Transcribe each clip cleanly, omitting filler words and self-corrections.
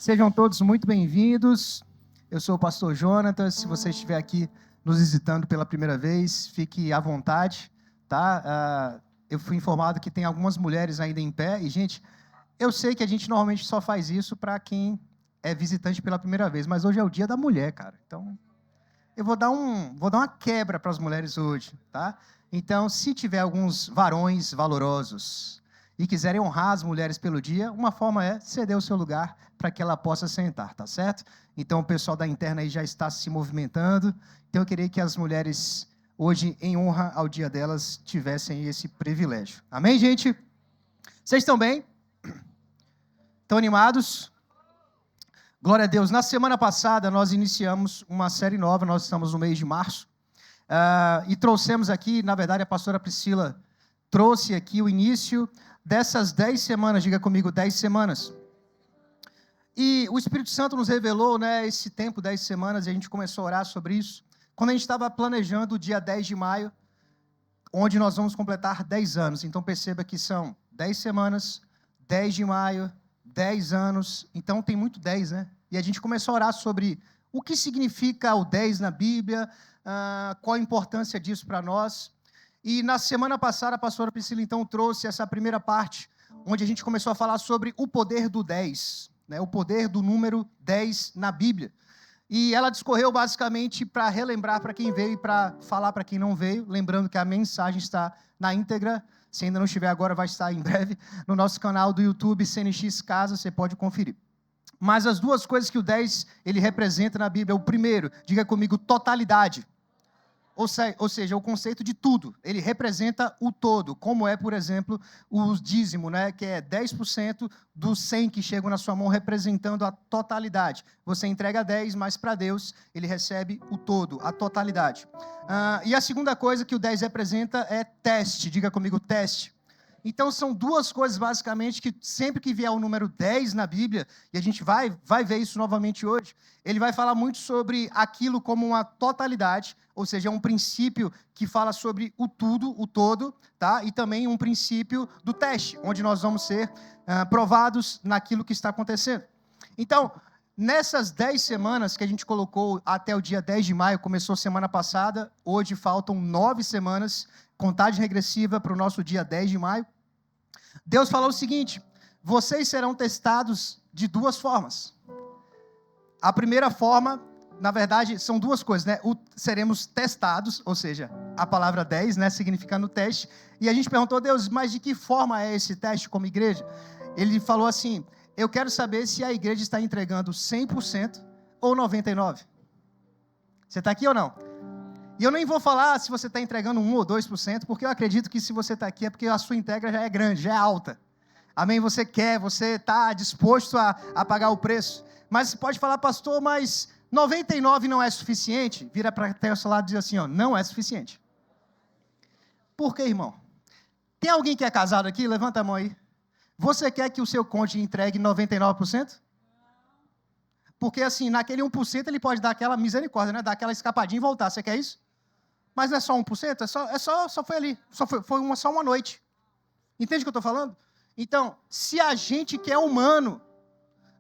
Sejam todos muito bem-vindos. Eu sou o pastor Jonatas. Se você estiver aqui nos visitando pela primeira vez, fique à vontade, tá? Eu fui informado que tem algumas mulheres ainda em pé. E, gente, eu sei que a gente normalmente só faz isso para quem é visitante pela primeira vez, mas hoje é o dia da mulher, cara. Então, eu vou dar uma quebra para as mulheres hoje, tá? Então, se tiver alguns varões valorosos e quiserem honrar as mulheres pelo dia, uma forma é ceder o seu lugar para que ela possa sentar, tá certo? Então, o pessoal da interna aí já está se movimentando. Então, eu queria que as mulheres, hoje, em honra ao dia delas, tivessem esse privilégio. Amém, gente? Vocês estão bem? Estão animados? Glória a Deus. Na semana passada, nós iniciamos uma série nova, nós estamos no mês de março, e trouxemos aqui, na verdade, a pastora Priscila trouxe aqui o início dessas 10 semanas, diga comigo, 10 semanas. E o Espírito Santo nos revelou, né, esse tempo, 10 semanas, e a gente começou a orar sobre isso, quando a gente estava planejando o dia 10 de maio, onde nós vamos completar 10 anos. Então perceba que são 10 semanas, 10 de maio, 10 anos, então tem muito 10, né? E a gente começou a orar sobre o que significa o 10 na Bíblia, qual a importância disso para nós. E na semana passada, a pastora Priscila, então, trouxe essa primeira parte, onde a gente começou a falar sobre o poder do 10, né? O poder do número 10 na Bíblia. E ela discorreu basicamente para relembrar para quem veio e para falar para quem não veio, lembrando que a mensagem está na íntegra. Se ainda não estiver agora, vai estar em breve no nosso canal do YouTube, CNX Casa, você pode conferir. Mas as duas coisas que o 10 ele representa na Bíblia, o primeiro, diga comigo, totalidade. Ou seja, o conceito de tudo, ele representa o todo, como é, por exemplo, o dízimo, né, que é 10% dos 100 que chegam na sua mão, representando a totalidade. Você entrega 10, mas para Deus, ele recebe o todo, a totalidade. E a segunda coisa que o 10 representa é teste, diga comigo, teste. Então, são duas coisas, basicamente, que sempre que vier o número 10 na Bíblia, e a gente vai ver isso novamente hoje, ele vai falar muito sobre aquilo como uma totalidade, ou seja, é um princípio que fala sobre o tudo, o todo, tá? E também um princípio do teste, onde nós vamos ser provados naquilo que está acontecendo. Então, nessas 10 semanas que a gente colocou até o dia 10 de maio, começou semana passada, hoje faltam 9 semanas, contagem regressiva para o nosso dia 10 de maio. Deus falou o seguinte: vocês serão testados de duas formas. A primeira forma, na verdade, são duas coisas, né? Seremos testados, ou seja, a palavra 10, né, significando teste. E a gente perguntou, Deus, mas de que forma é esse teste como igreja? Ele falou assim: eu quero saber se a igreja está entregando 100% ou 99%. Você está aqui ou não? E eu nem vou falar se você está entregando 1 ou 2%, porque eu acredito que se você está aqui é porque a sua entrega já é grande, já é alta. Amém? Você está disposto a pagar o preço. Mas você pode falar, pastor, mas 99 não é suficiente? Vira para o seu lado e diz assim, ó, não é suficiente. Por quê, irmão? Tem alguém que é casado aqui? Levanta a mão aí. Você quer que o seu cônjuge entregue 99%? Porque assim, naquele 1% ele pode dar aquela misericórdia, né? Dar aquela escapadinha e voltar. Você quer isso? Mas não é só 1%, só foi ali. Foi só uma noite. Entende o que eu estou falando? Então, se a gente que é humano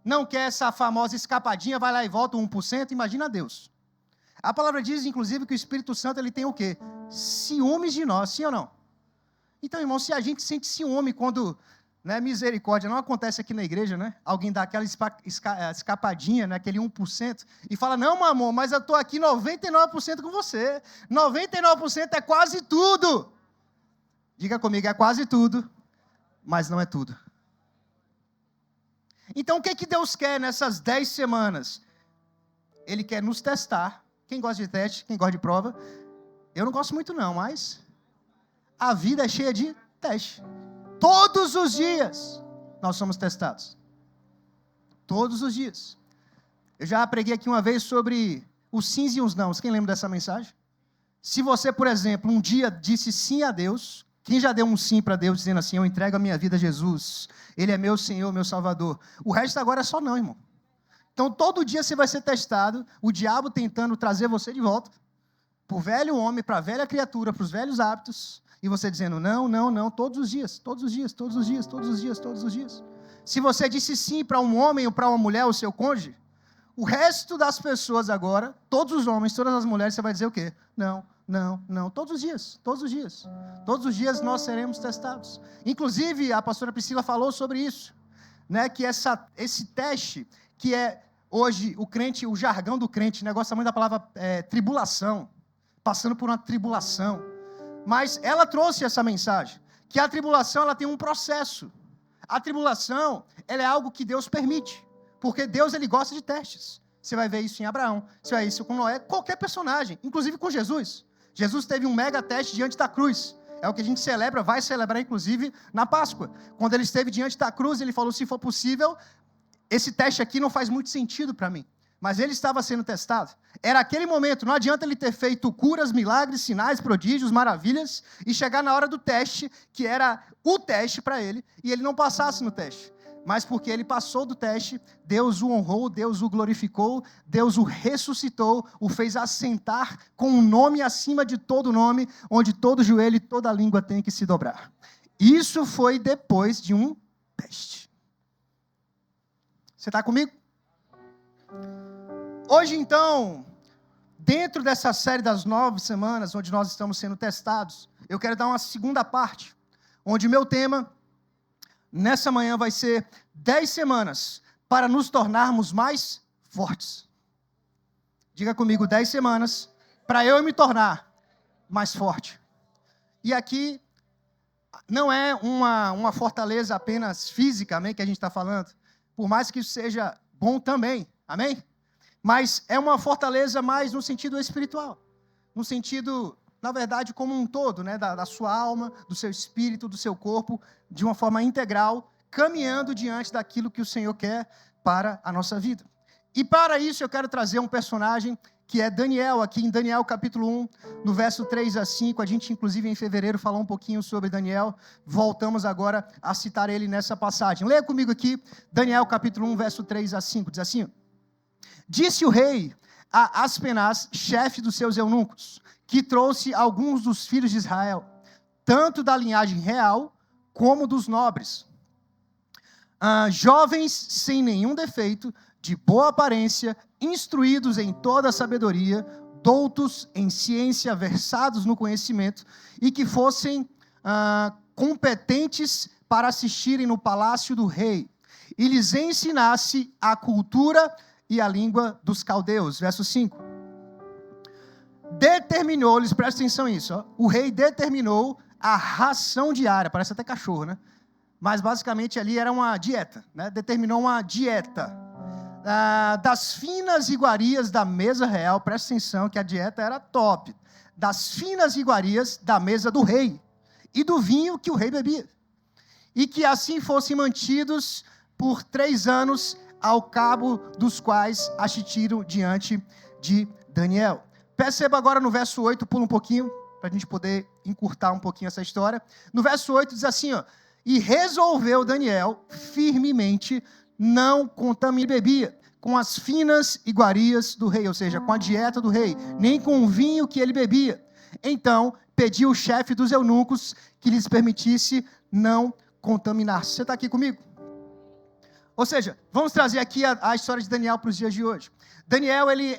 não quer essa famosa escapadinha, vai lá e volta 1%, imagina Deus. A palavra diz, inclusive, que o Espírito Santo ele tem o quê? Ciúmes de nós, sim ou não? Então, irmão, se a gente sente ciúme quando, né, misericórdia não acontece aqui na igreja, né? Alguém dá aquela escapadinha, né, aquele 1%, e fala, não, meu amor, mas eu estou aqui 99% com você. 99% é quase tudo. Diga comigo, é quase tudo, mas não é tudo. Então, o que Deus quer nessas 10 semanas? Ele quer nos testar. Quem gosta de teste? Quem gosta de prova? Eu não gosto muito não, mas a vida é cheia de teste. Todos os dias nós somos testados. Todos os dias. Eu já preguei aqui uma vez sobre os sims e os nãos. Quem lembra dessa mensagem? Se você, por exemplo, um dia disse sim a Deus, quem já deu um sim para Deus dizendo assim, eu entrego a minha vida a Jesus, Ele é meu Senhor, meu Salvador. O resto agora é só não, irmão. Então, todo dia você vai ser testado, o diabo tentando trazer você de volta, para o velho homem, para a velha criatura, para os velhos hábitos, e você dizendo não, não, não, todos os dias, todos os dias, todos os dias, todos os dias, todos os dias. Se você disse sim para um homem ou para uma mulher, o seu cônjuge, o resto das pessoas agora, todos os homens, todas as mulheres, você vai dizer o quê? Não, não, não. Todos os dias, todos os dias. Todos os dias nós seremos testados. Inclusive, a pastora Priscila falou sobre isso, né? Que esse teste, que é hoje o crente, o jargão do crente, né? Gosta muito da palavra tribulação, passando por uma tribulação. Mas ela trouxe essa mensagem, que a tribulação ela tem um processo. A tribulação ela é algo que Deus permite. Porque Deus, ele gosta de testes. Você vai ver isso em Abraão, você vai ver isso com Noé, qualquer personagem, inclusive com Jesus. Jesus teve um mega teste diante da cruz. É o que a gente celebra, vai celebrar inclusive na Páscoa. Quando ele esteve diante da cruz, ele falou, se for possível, esse teste aqui não faz muito sentido para mim. Mas ele estava sendo testado. Era aquele momento, não adianta ele ter feito curas, milagres, sinais, prodígios, maravilhas, e chegar na hora do teste, que era o teste para ele, e ele não passasse no teste. Mas porque ele passou do teste, Deus o honrou, Deus o glorificou, Deus o ressuscitou, o fez assentar com um nome acima de todo nome, onde todo joelho e toda língua tem que se dobrar. Isso foi depois de um teste. Você está comigo? Hoje, então, dentro dessa série das 9 semanas, onde nós estamos sendo testados, eu quero dar uma segunda parte, onde meu tema nessa manhã vai ser 10 semanas para nos tornarmos mais fortes. Diga comigo, 10 semanas para eu me tornar mais forte. E aqui não é uma fortaleza apenas física, amém, que a gente está falando, por mais que isso seja bom também, amém? Mas é uma fortaleza mais no sentido espiritual, no sentido, na verdade, como um todo, né, da sua alma, do seu espírito, do seu corpo, de uma forma integral, caminhando diante daquilo que o Senhor quer para a nossa vida. E para isso eu quero trazer um personagem que é Daniel, aqui em Daniel capítulo 1, no verso 3 a 5, a gente inclusive em fevereiro falou um pouquinho sobre Daniel, voltamos agora a citar ele nessa passagem. Leia comigo aqui, Daniel capítulo 1, verso 3 a 5, diz assim: disse o rei a Aspenaz, chefe dos seus eunucos, que trouxe alguns dos filhos de Israel, tanto da linhagem real como dos nobres, jovens sem nenhum defeito, de boa aparência, instruídos em toda a sabedoria, doutos em ciência, versados no conhecimento, e que fossem competentes para assistirem no palácio do rei, e lhes ensinasse a cultura e a língua dos caldeus. Verso 5. Determinou-lhes, presta atenção nisso, ó, o rei determinou a ração diária, parece até cachorro, né? Mas basicamente ali era uma dieta, né? Determinou uma dieta das finas iguarias da mesa real, presta atenção que a dieta era top, das finas iguarias da mesa do rei, e do vinho que o rei bebia, e que assim fossem mantidos por 3 anos, ao cabo dos quais assistiram diante de Daniel. Perceba agora no verso 8, pula um pouquinho, para a gente poder encurtar um pouquinho essa história. No verso 8 diz assim, ó: e resolveu Daniel firmemente não contaminar bebia com as finas iguarias do rei, ou seja, com a dieta do rei, nem com o vinho que ele bebia. Então pediu o chefe dos eunucos que lhes permitisse não contaminar-se. Você está aqui comigo? Ou seja, vamos trazer aqui a história de Daniel para os dias de hoje. Daniel, ele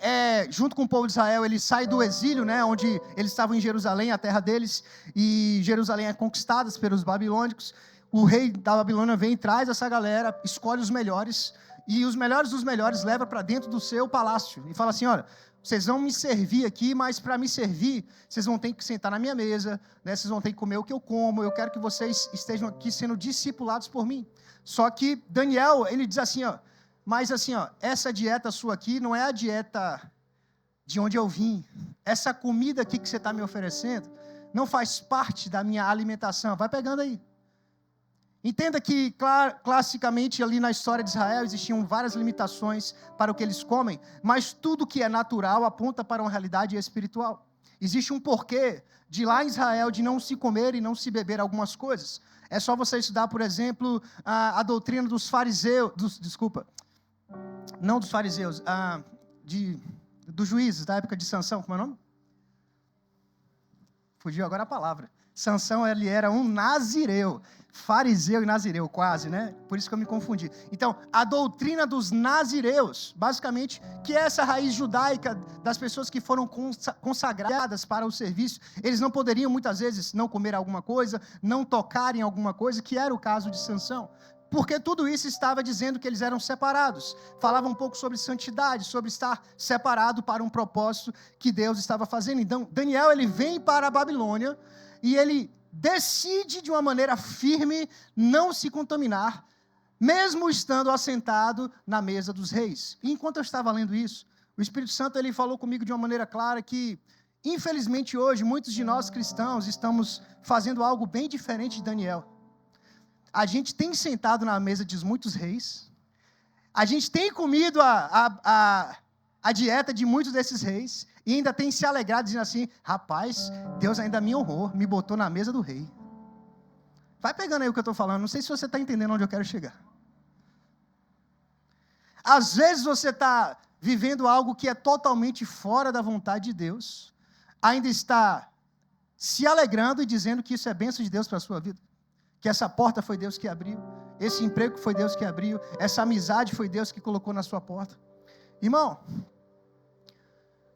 junto com o povo de Israel, ele sai do exílio, né, onde eles estavam em Jerusalém, a terra deles, e Jerusalém é conquistada pelos babilônicos. O rei da Babilônia vem e traz essa galera, escolhe os melhores, e os melhores dos melhores leva para dentro do seu palácio, e fala assim, olha, vocês vão me servir aqui, mas para me servir, vocês vão ter que sentar na minha mesa, né, vocês vão ter que comer o que eu como, eu quero que vocês estejam aqui sendo discipulados por mim. Só que Daniel, ele diz assim, ó, mas assim, ó, essa dieta sua aqui não é a dieta de onde eu vim. Essa comida aqui que você está me oferecendo não faz parte da minha alimentação. Vai pegando aí. Entenda que, classicamente, ali na história de Israel, existiam várias limitações para o que eles comem, mas tudo que é natural aponta para uma realidade espiritual. Existe um porquê de lá em Israel de não se comer e não se beber algumas coisas. É só você estudar, por exemplo, a doutrina dos fariseus, não dos fariseus, dos juízes da época de Sansão, como é o nome? Fugiu agora a palavra. Sansão, ele era um nazireu. Fariseu e nazireu, quase, né? Por isso que eu me confundi. Então, a doutrina dos nazireus, basicamente, que é essa raiz judaica das pessoas que foram consagradas para o serviço, eles não poderiam, muitas vezes, não comer alguma coisa, não tocar em alguma coisa, que era o caso de Sansão. Porque tudo isso estava dizendo que eles eram separados. Falava um pouco sobre santidade, sobre estar separado para um propósito que Deus estava fazendo. Então, Daniel, ele vem para a Babilônia e ele decide de uma maneira firme não se contaminar, mesmo estando assentado na mesa dos reis. E enquanto eu estava lendo isso, o Espírito Santo ele falou comigo de uma maneira clara que, infelizmente hoje, muitos de nós cristãos estamos fazendo algo bem diferente de Daniel. A gente tem sentado na mesa de muitos reis, a gente tem comido a dieta de muitos desses reis, e ainda tem se alegrado, dizendo assim, rapaz, Deus ainda me honrou, me botou na mesa do rei. Vai pegando aí o que eu estou falando, não sei se você está entendendo onde eu quero chegar. Às vezes você está vivendo algo que é totalmente fora da vontade de Deus, ainda está se alegrando e dizendo que isso é bênção de Deus para a sua vida, que essa porta foi Deus que abriu, esse emprego foi Deus que abriu, essa amizade foi Deus que colocou na sua porta. Irmão,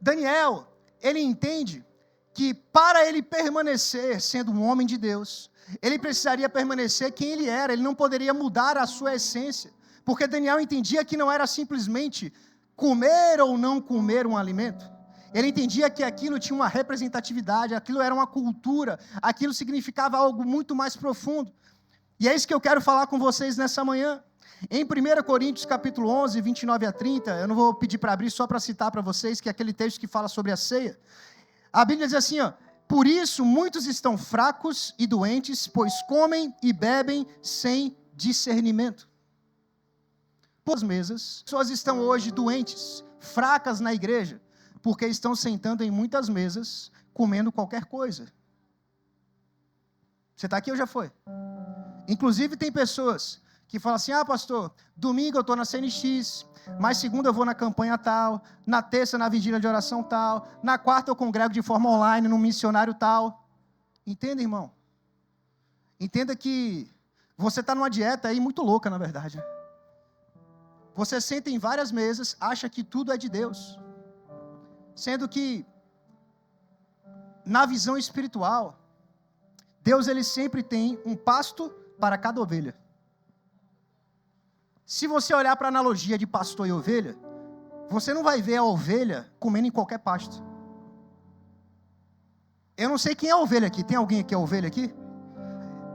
Daniel, ele entende que para ele permanecer sendo um homem de Deus, ele precisaria permanecer quem ele era, ele não poderia mudar a sua essência, porque Daniel entendia que não era simplesmente comer ou não comer um alimento, ele entendia que aquilo tinha uma representatividade, aquilo era uma cultura, aquilo significava algo muito mais profundo, e é isso que eu quero falar com vocês nessa manhã. Em 1 Coríntios capítulo 11, 29 a 30, eu não vou pedir para abrir só para citar para vocês, que é aquele texto que fala sobre a ceia. A Bíblia diz assim, ó, por isso muitos estão fracos e doentes, pois comem e bebem sem discernimento. Por mesas, pessoas estão hoje doentes, fracas na igreja, porque estão sentando em muitas mesas, comendo qualquer coisa. Você está aqui ou já foi? Inclusive tem pessoas que fala assim, pastor, domingo eu estou na CNX, mas segunda eu vou na campanha tal, na terça na vigília de oração tal, na quarta eu congrego de forma online, num missionário tal. Entenda, irmão? Entenda que você está numa dieta aí muito louca, na verdade. Você senta em várias mesas, acha que tudo é de Deus, sendo que, na visão espiritual, Deus ele sempre tem um pasto para cada ovelha. Se você olhar para a analogia de pastor e ovelha, você não vai ver a ovelha comendo em qualquer pasto. Eu não sei quem é a ovelha aqui. Tem alguém que é ovelha aqui?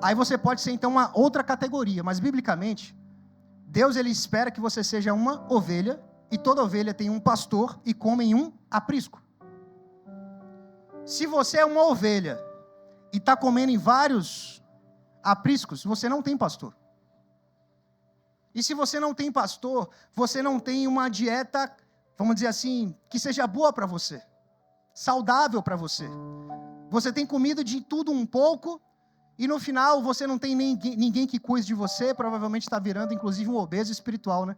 Aí você pode ser então uma outra categoria, mas biblicamente, Deus ele espera que você seja uma ovelha, e toda ovelha tem um pastor e come em um aprisco. Se você é uma ovelha e está comendo em vários apriscos, você não tem pastor. E se você não tem pastor, você não tem uma dieta, vamos dizer assim, que seja boa para você, saudável para você. Você tem comido de tudo um pouco, e no final você não tem ninguém que cuide de você, provavelmente está virando inclusive um obeso espiritual, né?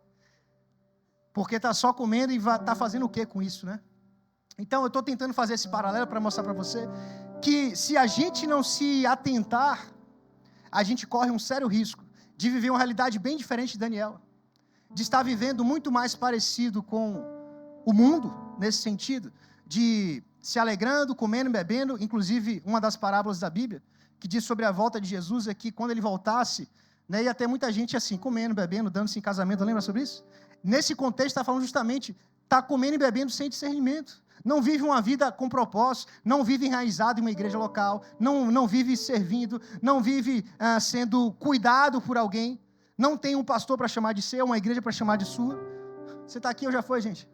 Porque está só comendo e está fazendo o que com isso, né? Então eu estou tentando fazer esse paralelo para mostrar para você que se a gente não se atentar, a gente corre um sério risco de viver uma realidade bem diferente de Daniel, de estar vivendo muito mais parecido com o mundo, nesse sentido, de se alegrando, comendo e bebendo. Inclusive, uma das parábolas da Bíblia, que diz sobre a volta de Jesus, é que quando ele voltasse, né, ia ter muita gente assim, comendo, bebendo, dando-se em casamento. Lembra sobre isso? Nesse contexto, está falando justamente, está comendo e bebendo sem discernimento. Não vive uma vida com propósito, não vive enraizado em uma igreja local, não vive servindo, não vive sendo cuidado por alguém, não tem um pastor para chamar de seu, uma igreja para chamar de sua. Você está aqui ou já foi, gente?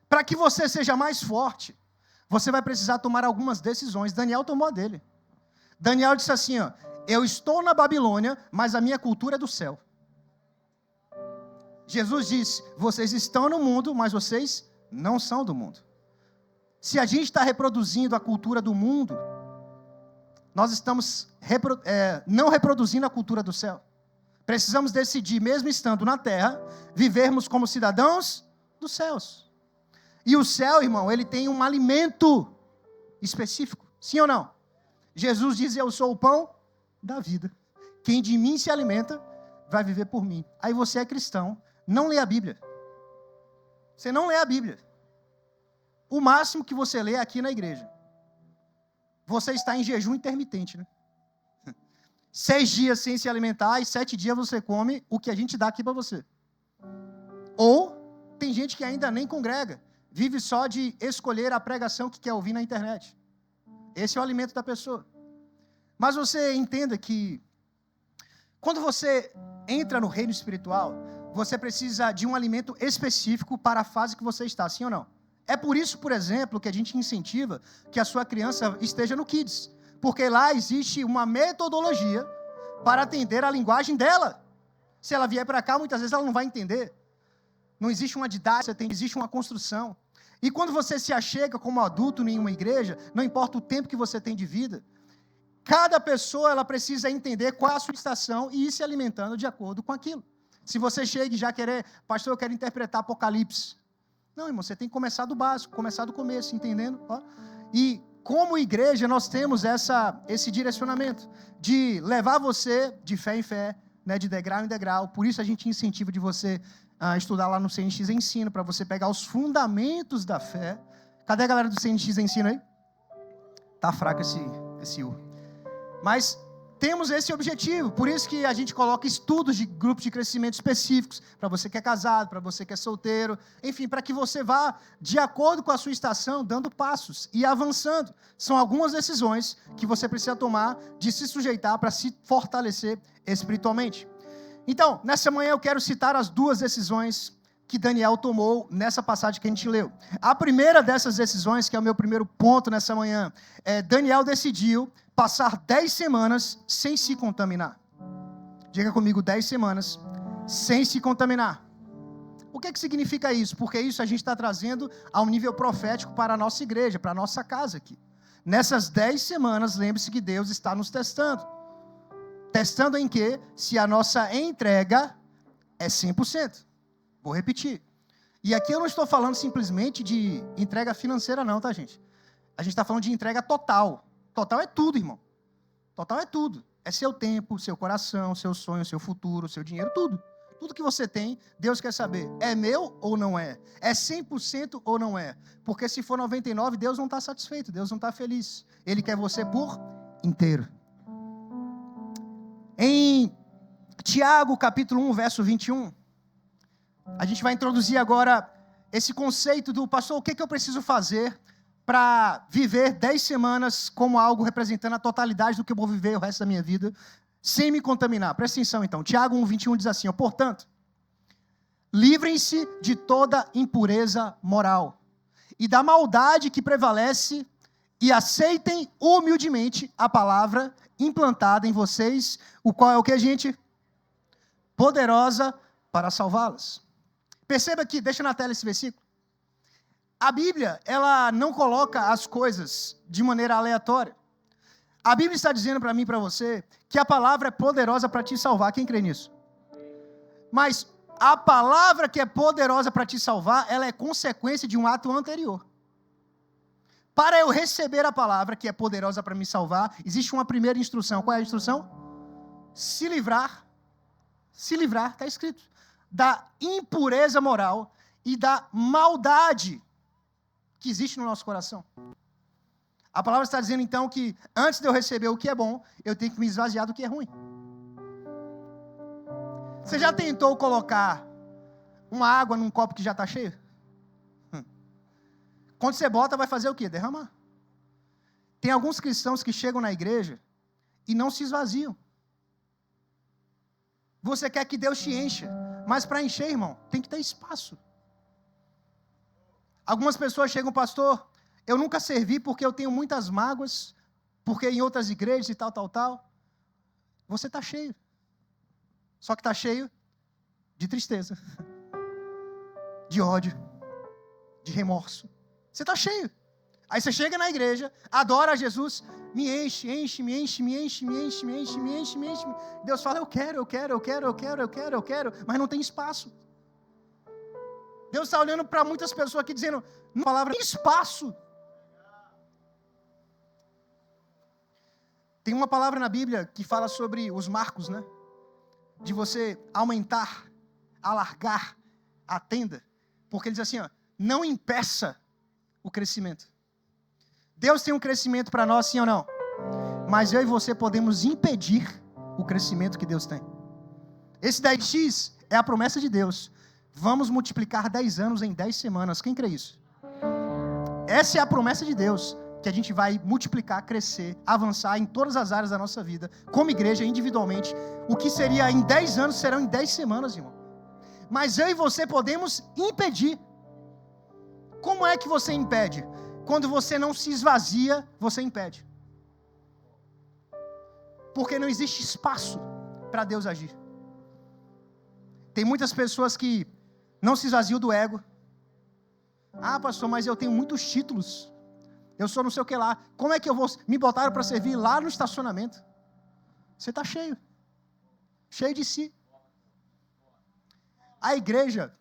Para que você seja mais forte, você vai precisar tomar algumas decisões. Daniel tomou a dele. Daniel disse assim, eu estou na Babilônia, mas a minha cultura é do céu. Jesus disse, vocês estão no mundo, mas vocês não são do mundo. Se a gente está reproduzindo a cultura do mundo, nós estamos não reproduzindo a cultura do céu. Precisamos decidir, mesmo estando na terra, vivermos como cidadãos dos céus. E o céu, irmão, ele tem um alimento específico. Sim ou não? Jesus diz, eu sou o pão da vida. Quem de mim se alimenta, vai viver por mim. Aí você é cristão, não lê a Bíblia. Você não lê a Bíblia. O máximo que você lê é aqui na igreja. Você está em jejum intermitente, né? 6 dias sem se alimentar e 7 dias você come o que a gente dá aqui para você. Ou tem gente que ainda nem congrega, vive só de escolher a pregação que quer ouvir na internet. Esse é o alimento da pessoa. Mas você entenda que quando você entra no reino espiritual, você precisa de um alimento específico para a fase que você está, sim ou não? É por isso, por exemplo, que a gente incentiva que a sua criança esteja no Kids. Porque lá existe uma metodologia para atender a linguagem dela. Se ela vier para cá, muitas vezes ela não vai entender. Não existe uma didática, existe uma construção. E quando você se achega como adulto em uma igreja, não importa o tempo que você tem de vida, cada pessoa ela precisa entender qual é a sua estação e ir se alimentando de acordo com aquilo. Se você chega e já querer, pastor, eu quero interpretar Apocalipse. Não, irmão, você tem que começar do básico, começar do começo, entendendo? E como igreja, nós temos esse direcionamento de levar você de fé em fé, né, de degrau em degrau. Por isso a gente incentiva de você estudar lá no CNX Ensino, para você pegar os fundamentos da fé. Cadê a galera do CNX Ensino aí? Tá fraco esse U. Mas temos esse objetivo, por isso que a gente coloca estudos de grupos de crescimento específicos, para você que é casado, para você que é solteiro, enfim, para que você vá, de acordo com a sua estação, dando passos e avançando. São algumas decisões que você precisa tomar de se sujeitar para se fortalecer espiritualmente. Então, nessa manhã eu quero citar as 2 decisões que Daniel tomou nessa passagem que a gente leu. A primeira dessas decisões, que é o meu primeiro ponto nessa manhã, Daniel decidiu passar 10 semanas sem se contaminar. Diga comigo, 10 semanas sem se contaminar. O que significa isso? Porque isso a gente está trazendo ao nível profético para a nossa igreja, para a nossa casa aqui. Nessas 10 semanas, lembre-se que Deus está nos testando. Testando em quê? Se a nossa entrega é 100%. Vou repetir. E aqui eu não estou falando simplesmente de entrega financeira não, tá, gente? A gente está falando de entrega total. Total é tudo, irmão. Total é tudo. É seu tempo, seu coração, seu sonho, seu futuro, seu dinheiro, tudo. Tudo que você tem, Deus quer saber. É meu ou não é? É 100% ou não é? Porque se for 99%, Deus não está satisfeito, Deus não está feliz. Ele quer você por inteiro. Em Tiago, capítulo 1, verso 21, a gente vai introduzir agora esse conceito do pastor, o que eu preciso fazer para viver 10 semanas como algo representando a totalidade do que eu vou viver o resto da minha vida, sem me contaminar. Presta atenção então, Tiago 1:21 diz assim, portanto, livrem-se de toda impureza moral e da maldade que prevalece e aceitem humildemente a palavra implantada em vocês, o qual é o que, gente? Poderosa para salvá-las. Perceba aqui, deixa na tela esse versículo. A Bíblia, ela não coloca as coisas de maneira aleatória. A Bíblia está dizendo para mim e para você que a palavra é poderosa para te salvar. Quem crê nisso? Mas a palavra que é poderosa para te salvar, ela é consequência de um ato anterior. Para eu receber a palavra que é poderosa para me salvar, existe uma primeira instrução. Qual é a instrução? Se livrar, está escrito, da impureza moral e da maldade que existe no nosso coração. A palavra está dizendo, então, que antes de eu receber o que é bom, eu tenho que me esvaziar do que é ruim. Você já tentou colocar uma água num copo que já está cheio? Quando você bota, vai fazer o quê? Derramar. Tem alguns cristãos que chegam na igreja e não se esvaziam. Você quer que Deus te encha, mas para encher, irmão, tem que ter espaço. Algumas pessoas chegam, pastor, eu nunca servi porque eu tenho muitas mágoas, porque em outras igrejas e tal. Você está cheio. Só que está cheio de tristeza, de ódio, de remorso. Você está cheio. Aí você chega na igreja, adora a Jesus, me enche. Deus fala, eu quero, mas não tem espaço. Deus está olhando para muitas pessoas aqui dizendo, uma palavra, espaço. Tem uma palavra na Bíblia que fala sobre os marcos, né? De você aumentar, alargar a tenda. Porque ele diz assim, ó, não impeça o crescimento. Deus tem um crescimento para nós, sim ou não? Mas eu e você podemos impedir o crescimento que Deus tem. Esse 10x é a promessa de Deus. Vamos multiplicar 10 anos em 10 semanas. Quem crê isso? Essa é a promessa de Deus. Que a gente vai multiplicar, crescer, avançar em todas as áreas da nossa vida. Como igreja, individualmente. O que seria em 10 anos, serão em 10 semanas, irmão. Mas eu e você podemos impedir. Como é que você impede? Quando você não se esvazia, você impede. Porque não existe espaço para Deus agir. Tem muitas pessoas que não se esvaziam do ego. Ah, pastor, mas eu tenho muitos títulos. Eu sou não sei o que lá. Como é que eu vou... Me botaram para servir lá no estacionamento. Você está cheio. Cheio de si. A igreja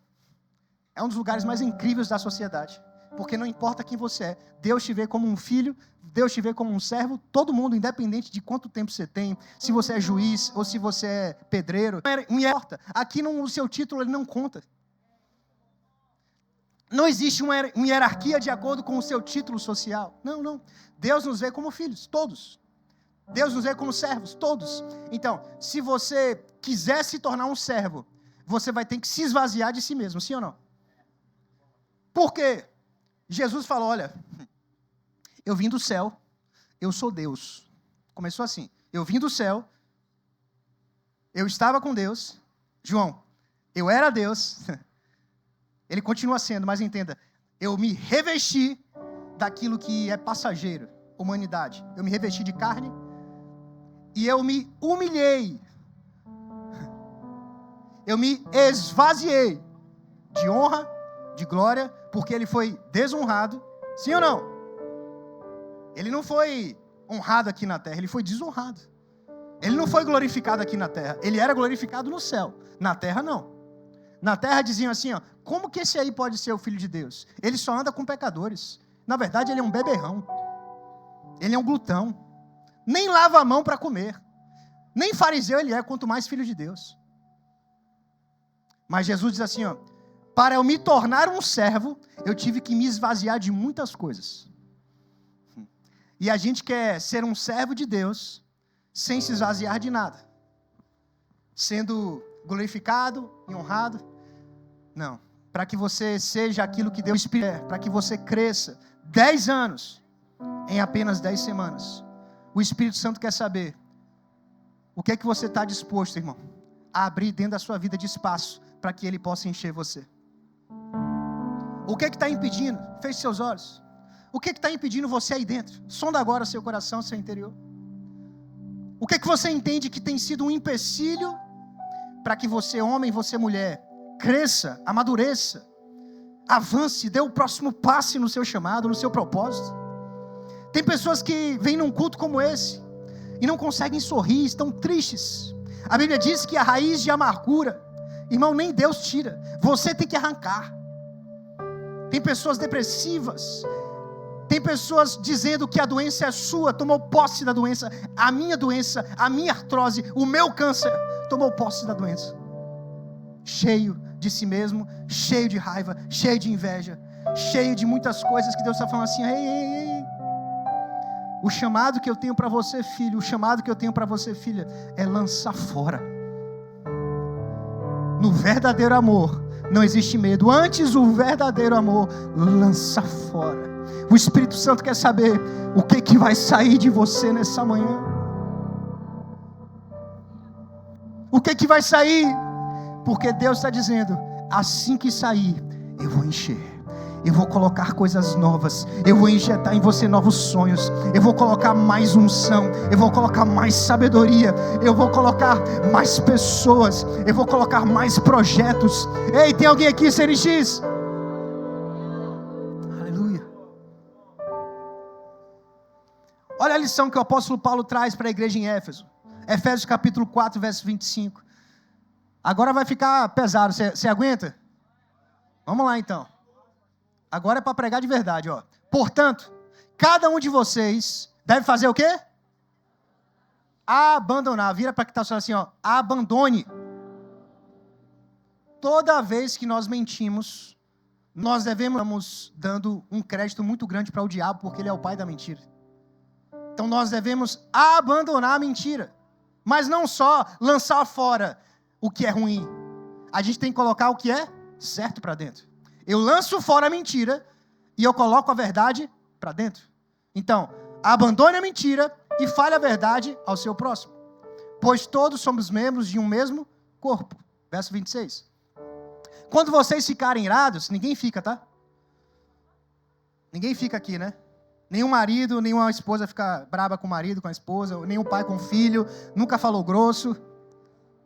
é um dos lugares mais incríveis da sociedade. Porque não importa quem você é. Deus te vê como um filho. Deus te vê como um servo. Todo mundo, independente de quanto tempo você tem. Se você é juiz ou se você é pedreiro. Não importa. Aqui o seu título ele não conta. Não existe uma hierarquia de acordo com o seu título social. Não, não. Deus nos vê como filhos, todos. Deus nos vê como servos, todos. Então, se você quiser se tornar um servo, você vai ter que se esvaziar de si mesmo, sim ou não? Por quê? Jesus falou, olha, eu vim do céu, eu sou Deus. Começou assim, eu vim do céu, eu estava com Deus. João, eu era Deus. Ele continua sendo, mas entenda, eu me revesti daquilo que é passageiro, humanidade. Eu me revesti de carne e eu me humilhei. Eu me esvaziei de honra, de glória, porque ele foi desonrado. Sim ou não? Ele não foi honrado aqui na terra, ele foi desonrado. Ele não foi glorificado aqui na terra, ele era glorificado no céu. Na terra não. Na terra diziam assim, ó, como que esse aí pode ser o filho de Deus? Ele só anda com pecadores. Na verdade, ele é um beberrão. Ele é um glutão. Nem lava a mão para comer. Nem fariseu ele é, quanto mais filho de Deus. Mas Jesus diz assim, ó, para eu me tornar um servo, eu tive que me esvaziar de muitas coisas. E a gente quer ser um servo de Deus, sem se esvaziar de nada. Sendo glorificado e honrado. Não. Para que você seja aquilo que Deus espera, para que você cresça 10 anos em apenas 10 semanas. O Espírito Santo quer saber o que é que você está disposto, irmão, a abrir dentro da sua vida de espaço para que Ele possa encher você. O que é que está impedindo? Feche seus olhos. O que é que está impedindo você aí dentro? Sonda agora seu coração, seu interior. O que é que você entende que tem sido um empecilho para que você, homem, você, mulher, cresça, amadureça, avance, dê o próximo passo no seu chamado, no seu propósito? Tem pessoas que vêm num culto como esse e não conseguem sorrir, estão tristes. A Bíblia diz que a raiz de amargura, irmão, nem Deus tira, você tem que arrancar. Tem pessoas depressivas, tem pessoas dizendo que a doença é sua, tomou posse da doença, a minha artrose, o meu câncer, tomou posse da doença. Cheio de si mesmo, cheio de raiva, cheio de inveja, cheio de muitas coisas que Deus está falando assim, ei. O chamado que eu tenho para você, filho, o chamado que eu tenho para você, filha, é lançar fora. No verdadeiro amor, não existe medo. Antes, o verdadeiro amor, lança fora. O Espírito Santo quer saber o que vai sair de você nessa manhã. O que vai sair? Porque Deus está dizendo, assim que sair, eu vou encher. Eu vou colocar coisas novas. Eu vou injetar em você novos sonhos. Eu vou colocar mais unção. Eu vou colocar mais sabedoria. Eu vou colocar mais pessoas. Eu vou colocar mais projetos. Ei, tem alguém aqui, CNX? Aleluia. Olha a lição que o apóstolo Paulo traz para a igreja em Éfeso. Efésios capítulo 4, verso 25. Agora vai ficar pesado. Você aguenta? Vamos lá, então. Agora é para pregar de verdade, ó. Portanto, cada um de vocês deve fazer o quê? Abandonar. Vira para que está assim, ó. Abandone. Toda vez que nós mentimos, nós devemos dando um crédito muito grande para o diabo, porque ele é o pai da mentira. Então nós devemos abandonar a mentira. Mas não só lançar fora o que é ruim. A gente tem que colocar o que é certo para dentro. Eu lanço fora a mentira e eu coloco a verdade para dentro. Então, abandone a mentira e fale a verdade ao seu próximo. Pois todos somos membros de um mesmo corpo. Verso 26. Quando vocês ficarem irados, ninguém fica, tá? Ninguém fica aqui, né? Nenhum marido, nenhuma esposa fica braba com o marido, com a esposa, nenhum pai com o filho, nunca falou grosso,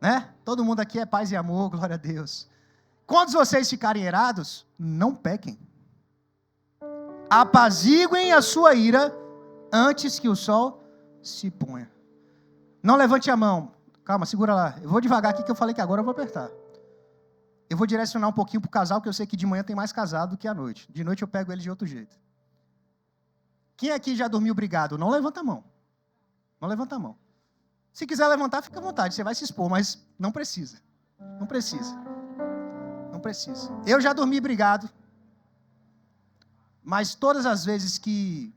né? Todo mundo aqui é paz e amor, glória a Deus. Quando vocês ficarem irados, não pequem. Apaziguem a sua ira antes que o sol se ponha. Não levante a mão. Calma, segura lá. Eu vou devagar aqui que eu falei que agora eu vou apertar. Eu vou direcionar um pouquinho para o casal, que eu sei que de manhã tem mais casado do que à noite. De noite eu pego ele de outro jeito. Quem aqui já dormiu brigado? Não levanta a mão. Não levanta a mão. Se quiser levantar, fica à vontade. Você vai se expor, mas não precisa. Não precisa. Não precisa. Eu já dormi brigado. Mas todas as vezes que...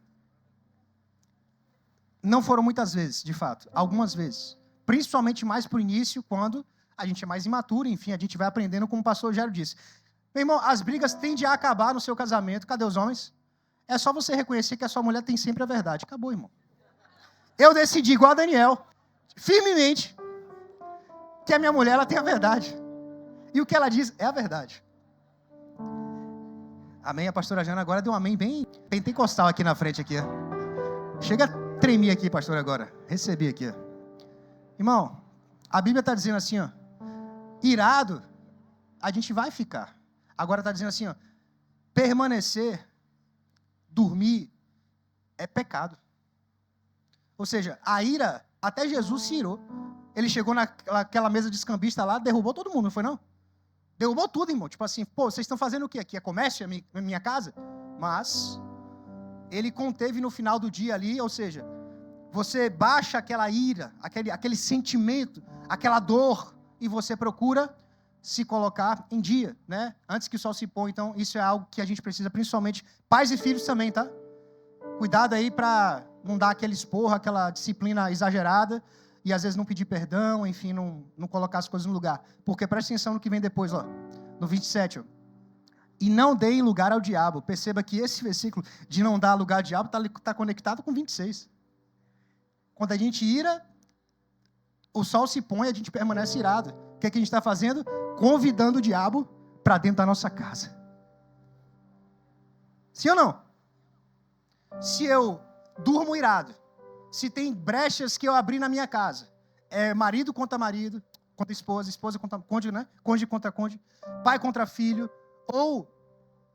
Não foram muitas vezes, de fato. Algumas vezes. Principalmente mais para o início, quando a gente é mais imaturo. Enfim, a gente vai aprendendo, como o pastor Gério disse. Meu irmão, as brigas tendem a acabar no seu casamento. Cadê os homens? É só você reconhecer que a sua mulher tem sempre a verdade. Acabou, irmão. Eu decidi, igual a Daniel, firmemente, que a minha mulher ela tem a verdade. E o que ela diz é a verdade. Amém? A pastora Jana agora deu um amém bem pentecostal aqui na frente. Aqui. Chega a tremer aqui, pastor, agora. Recebi aqui. Irmão, a Bíblia está dizendo assim, ó, irado, a gente vai ficar. Agora está dizendo assim, ó, permanecer, dormir, é pecado. Ou seja, a ira, até Jesus se irou. Ele chegou naquela mesa de escambista lá, derrubou todo mundo, não foi não? Derrubou tudo, irmão. Tipo assim, pô, vocês estão fazendo o quê? Aqui é comércio, é minha casa? Mas ele conteve no final do dia ali, ou seja, você baixa aquela ira, aquele sentimento, aquela dor, e você procura se colocar em dia, né? Antes que o sol se ponha. Então, isso é algo que a gente precisa, principalmente pais e filhos também, tá? Cuidado aí para não dar aquele esporro, aquela disciplina exagerada, e às vezes não pedir perdão, enfim, não colocar as coisas no lugar. Porque presta atenção no que vem depois, ó, no 27, ó. E não deem lugar ao diabo. Perceba que esse versículo de não dar lugar ao diabo está conectado com 26. Quando a gente ira, o sol se põe, a gente permanece irado. O que é que a gente está fazendo? Convidando o diabo para dentro da nossa casa. Sim ou não? Se eu durmo irado, se tem brechas que eu abri na minha casa, é marido contra esposa, esposa contra cônjuge, né? Cônjuge contra cônjuge, pai contra filho, ou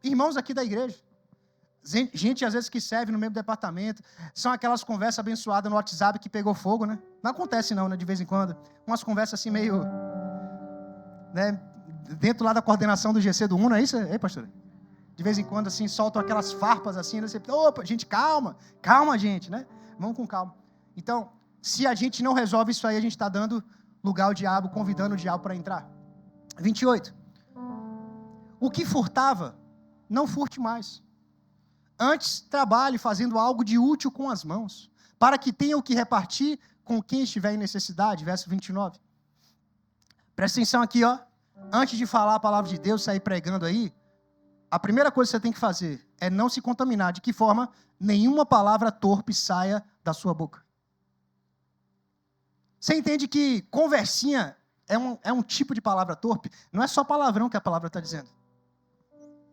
irmãos aqui da igreja. Gente, às vezes, que serve no mesmo departamento. São aquelas conversas abençoadas no WhatsApp que pegou fogo, né? Não acontece não, né? De vez em quando. Umas conversas assim meio... né? Dentro lá da coordenação do GC do Uno, é isso? Ei, pastor? De vez em quando, assim, soltam aquelas farpas assim, né? Você, opa, gente, calma, gente, né? Vamos com calma. Então, se a gente não resolve isso aí, a gente está dando lugar ao diabo, convidando o diabo para entrar. 28. O que furtava, não furte mais. Antes, trabalhe fazendo algo de útil com as mãos, para que tenha o que repartir com quem estiver em necessidade. Verso 29. Presta atenção aqui, ó. Antes de falar a palavra de Deus, sair pregando aí, a primeira coisa que você tem que fazer é não se contaminar. De que forma? Nenhuma palavra torpe saia da sua boca. Você entende que conversinha é um tipo de palavra torpe? Não é só palavrão que a palavra está dizendo.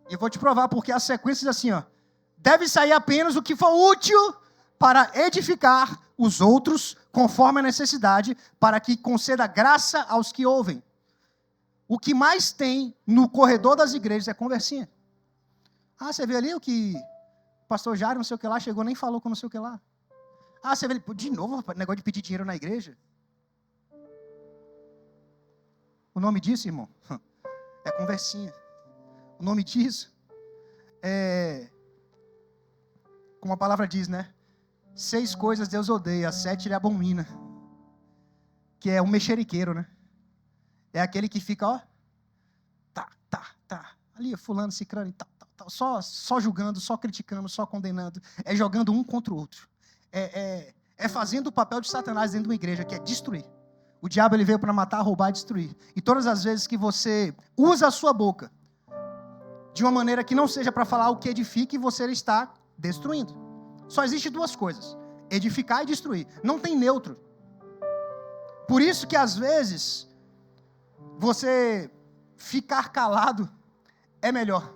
E eu vou te provar, porque a sequência diz assim, ó. Deve sair apenas o que for útil para edificar os outros, conforme a necessidade, para que conceda graça aos que ouvem. O que mais tem no corredor das igrejas é conversinha. Ah, você vê ali o que o pastor Jário, não sei o que lá, chegou, nem falou com não sei o que lá. Ah, você vê ali, de novo, negócio de pedir dinheiro na igreja. O nome disso, irmão, é conversinha. O nome disso é, como a palavra diz, né? 6 coisas Deus odeia, 7 Ele abomina. Que é o mexeriqueiro, né? É aquele que fica, ó, ali fulano, cicrano, só julgando, só criticando, só condenando. É jogando um contra o outro. É fazendo o papel de Satanás dentro de uma igreja, que é destruir. O diabo ele veio para matar, roubar e destruir. E todas as vezes que você usa a sua boca de uma maneira que não seja para falar o que edifique, você está destruindo. Só existe 2 coisas: edificar e destruir. Não tem neutro. Por isso que às vezes você ficar calado é melhor.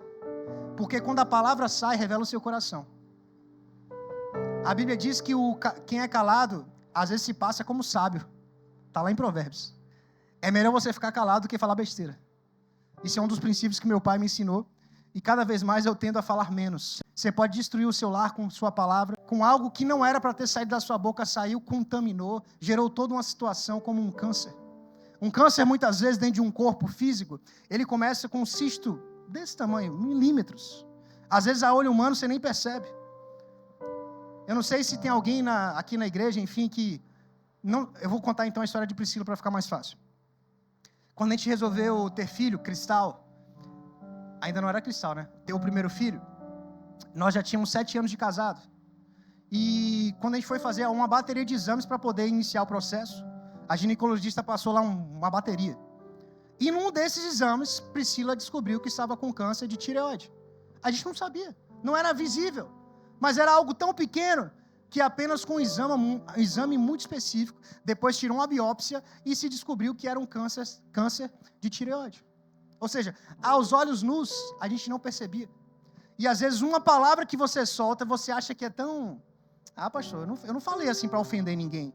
Porque quando a palavra sai, revela o seu coração. A Bíblia diz que quem é calado, às vezes se passa como sábio. Está lá em Provérbios. É melhor você ficar calado do que falar besteira. Isso é um dos princípios que meu pai me ensinou. E cada vez mais eu tendo a falar menos. Você pode destruir o seu lar com sua palavra, com algo que não era para ter saído da sua boca, saiu, contaminou, gerou toda uma situação como um câncer. Um câncer, muitas vezes, dentro de um corpo físico, ele começa com um cisto desse tamanho, milímetros. Às vezes, a olho humano, você nem percebe. Eu não sei se tem alguém aqui na igreja, enfim, que... Não, eu vou contar, então, a história de Priscila para ficar mais fácil. Quando a gente resolveu ter filho, Cristal, ainda não era Cristal, né? Ter o primeiro filho, nós já tínhamos 7 anos de casado. E quando a gente foi fazer uma bateria de exames para poder iniciar o processo, a ginecologista passou lá uma bateria. E num desses exames, Priscila descobriu que estava com câncer de tireoide. A gente não sabia, não era visível, mas era algo tão pequeno que apenas com um exame muito específico, depois tirou uma biópsia e se descobriu que era um câncer de tireoide. Ou seja, aos olhos nus, a gente não percebia. E às vezes uma palavra que você solta, você acha que é tão... Ah, pastor, eu não falei assim para ofender ninguém.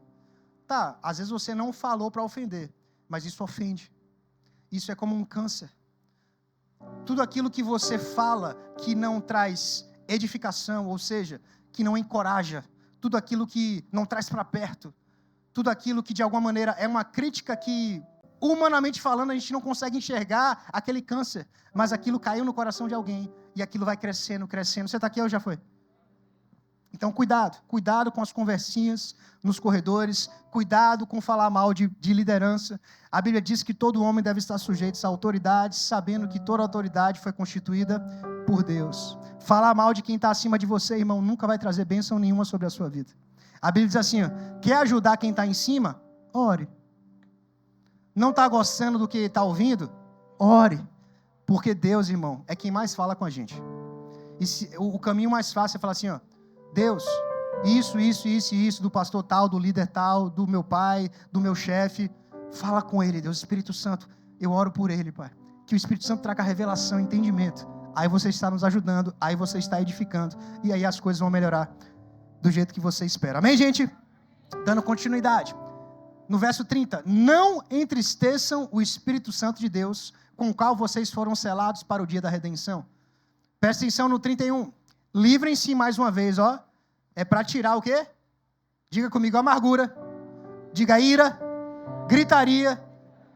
Tá, às vezes você não falou para ofender, mas isso ofende. Isso é como um câncer. Tudo aquilo que você fala que não traz edificação, ou seja, que não encoraja, tudo aquilo que não traz para perto, tudo aquilo que de alguma maneira é uma crítica que, humanamente falando, a gente não consegue enxergar aquele câncer, mas aquilo caiu no coração de alguém e aquilo vai crescendo, crescendo. Você está aqui ou já foi? Então, cuidado com as conversinhas nos corredores, cuidado com falar mal de liderança. A Bíblia diz que todo homem deve estar sujeito a autoridades, sabendo que toda autoridade foi constituída por Deus. Falar mal de quem está acima de você, irmão, nunca vai trazer bênção nenhuma sobre a sua vida. A Bíblia diz assim, ó, quer ajudar quem está em cima? Ore. Não está gostando do que está ouvindo? Ore. Porque Deus, irmão, é quem mais fala com a gente. E o caminho mais fácil é falar assim, ó, Deus, isso do pastor tal, do líder tal, do meu pai, do meu chefe. Fala com ele, Deus. Espírito Santo, eu oro por ele, Pai. Que o Espírito Santo traga revelação, entendimento. Aí você está nos ajudando, aí você está edificando. E aí as coisas vão melhorar do jeito que você espera. Amém, gente? Dando continuidade. No verso 30. Não entristeçam o Espírito Santo de Deus, com o qual vocês foram selados para o dia da redenção. Presta atenção no 31. Livrem-se mais uma vez, ó. É para tirar o quê? Diga comigo, amargura. Diga ira, gritaria,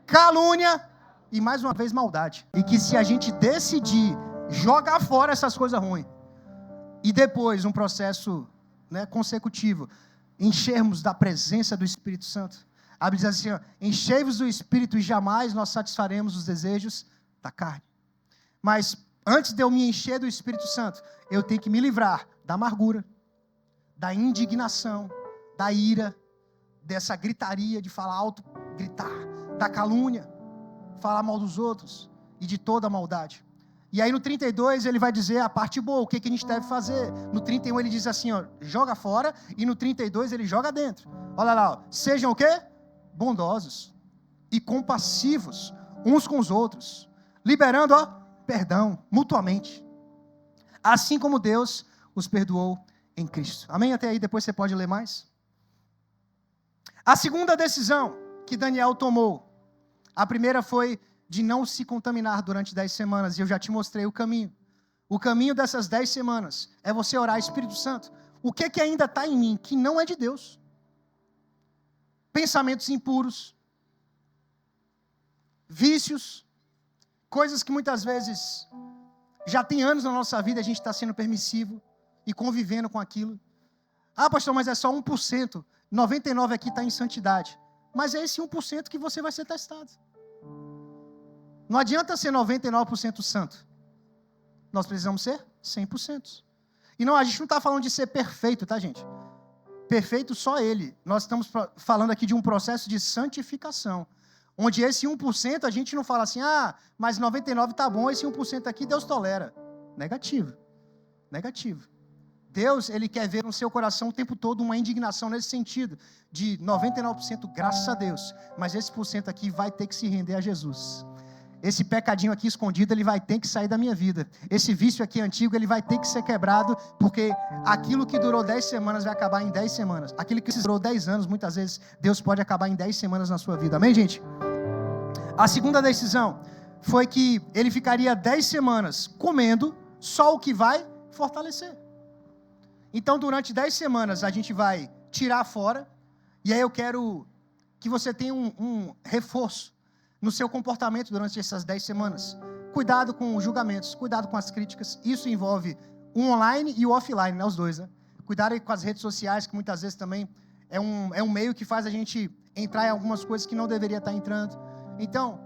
calúnia e mais uma vez maldade. E que se a gente decidir jogar fora essas coisas ruins e depois um processo, né, consecutivo, enchermos da presença do Espírito Santo. A Bíblia diz assim, ó, enchei-vos do Espírito e jamais nós satisfaremos os desejos da carne. Mas antes de eu me encher do Espírito Santo, eu tenho que me livrar da amargura, da indignação, da ira, dessa gritaria de falar alto, gritar, da calúnia, falar mal dos outros e de toda a maldade. E aí no 32 ele vai dizer a parte boa, o que a gente deve fazer. No 31 ele diz assim, ó, joga fora, e no 32 ele joga dentro. Olha lá, ó, sejam o quê? Bondosos e compassivos uns com os outros, liberando, ó, perdão, mutuamente. Assim como Deus os perdoou em Cristo. Amém? Até aí, depois você pode ler mais. A segunda decisão que Daniel tomou, a primeira foi de não se contaminar durante 10 semanas, e eu já te mostrei o caminho. O caminho dessas 10 semanas é você orar, Espírito Santo, o que ainda está em mim, que não é de Deus? Pensamentos impuros, vícios, coisas que muitas vezes já tem anos na nossa vida a gente está sendo permissivo e convivendo com aquilo. Ah, pastor, mas é só 1%. 99% aqui está em santidade. Mas é esse 1% que você vai ser testado. Não adianta ser 99% santo. Nós precisamos ser 100%. E não, a gente não está falando de ser perfeito, tá, gente? Perfeito só Ele. Nós estamos falando aqui de um processo de santificação. Onde esse 1% a gente não fala assim, ah, mas 99% está bom, esse 1% aqui Deus tolera. Negativo. Negativo. Deus, Ele quer ver no seu coração o tempo todo uma indignação nesse sentido. De 99% graças a Deus. Mas esse % aqui vai ter que se render a Jesus. Esse pecadinho aqui escondido, ele vai ter que sair da minha vida. Esse vício aqui antigo, ele vai ter que ser quebrado, porque aquilo que durou 10 semanas vai acabar em 10 semanas. Aquilo que durou 10 anos, muitas vezes, Deus pode acabar em 10 semanas na sua vida. Amém, gente? A segunda decisão foi que ele ficaria 10 semanas comendo só o que vai fortalecer. Então, durante 10 semanas, a gente vai tirar fora, e aí eu quero que você tenha um reforço no seu comportamento durante essas 10 semanas. Cuidado com os julgamentos, cuidado com as críticas. Isso envolve o online e o offline, né, os dois, né? Cuidado aí com as redes sociais, que muitas vezes também é um meio que faz a gente entrar em algumas coisas que não deveria estar entrando. Então,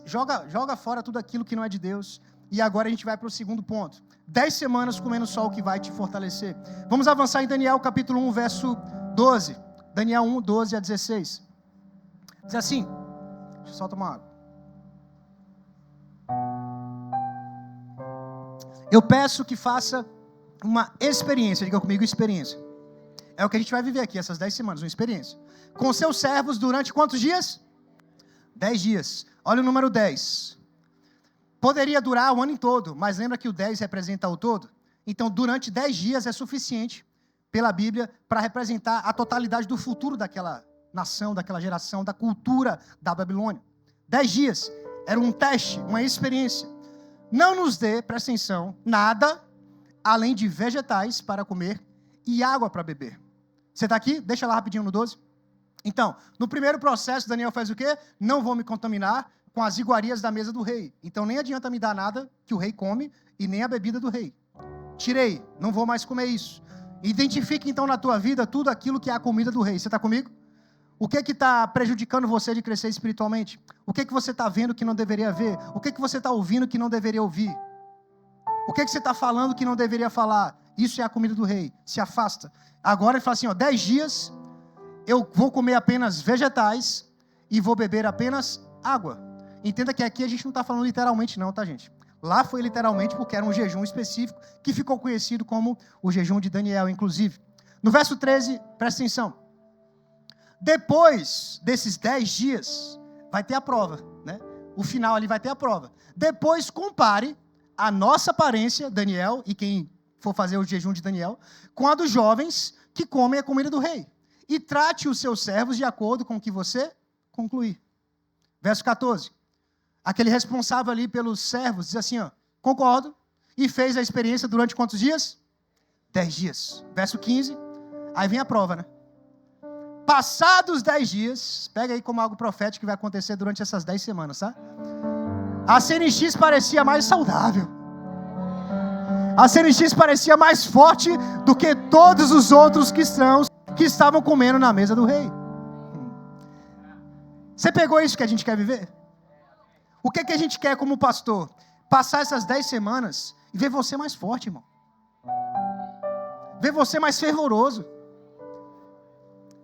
joga fora tudo aquilo que não é de Deus. E agora a gente vai para o segundo ponto. 10 semanas comendo só o que vai te fortalecer. Vamos avançar em Daniel capítulo 1, verso 12. Daniel 1, 12 a 16. Diz assim... Deixa eu só tomar água. Eu peço que faça uma experiência. Diga comigo, experiência. É o que a gente vai viver aqui, essas 10 semanas, uma experiência. Com seus servos durante quantos dias? 10 dias. Olha o número 10. Poderia durar o ano todo, mas lembra que o 10 representa o todo? Então, durante 10 dias é suficiente, pela Bíblia, para representar a totalidade do futuro daquela nação, daquela geração, da cultura da Babilônia. 10 dias. Era um teste, uma experiência. Não nos dê, presta atenção, nada além de vegetais para comer e água para beber. Você está aqui? Deixa lá rapidinho no 12. Então, no primeiro processo, Daniel faz o quê? Não vou me contaminar com as iguarias da mesa do rei. Então, nem adianta me dar nada que o rei come e nem a bebida do rei. Tirei, não vou mais comer isso. Identifique, então, na tua vida tudo aquilo que é a comida do rei. Você está comigo? O que está prejudicando você de crescer espiritualmente? O que você está vendo que não deveria ver? O que você está ouvindo que não deveria ouvir? O que você está falando que não deveria falar? Isso é a comida do rei. Se afasta. Agora ele fala assim, 10 dias eu vou comer apenas vegetais e vou beber apenas água. Entenda que aqui a gente não está falando literalmente não, tá, gente? Lá foi literalmente porque era um jejum específico que ficou conhecido como o jejum de Daniel, inclusive. No verso 13, presta atenção. Depois desses 10 dias, vai ter a prova, né? O final ali vai ter a prova. Depois compare a nossa aparência, Daniel, e quem for fazer o jejum de Daniel, com a dos jovens que comem a comida do rei. E trate os seus servos de acordo com o que você concluir. Verso 14. Aquele responsável ali pelos servos diz assim, concordo, e fez a experiência durante quantos dias? 10 dias. Verso 15, aí vem a prova, né? Passados 10 dias, pega aí como algo profético que vai acontecer durante essas 10 semanas, tá? A CNX parecia mais saudável. A CNX parecia mais forte do que todos os outros cristãos que estavam comendo na mesa do rei. Você pegou isso que a gente quer viver? O que a gente quer como pastor? Passar essas 10 semanas e ver você mais forte, irmão. Ver você mais fervoroso.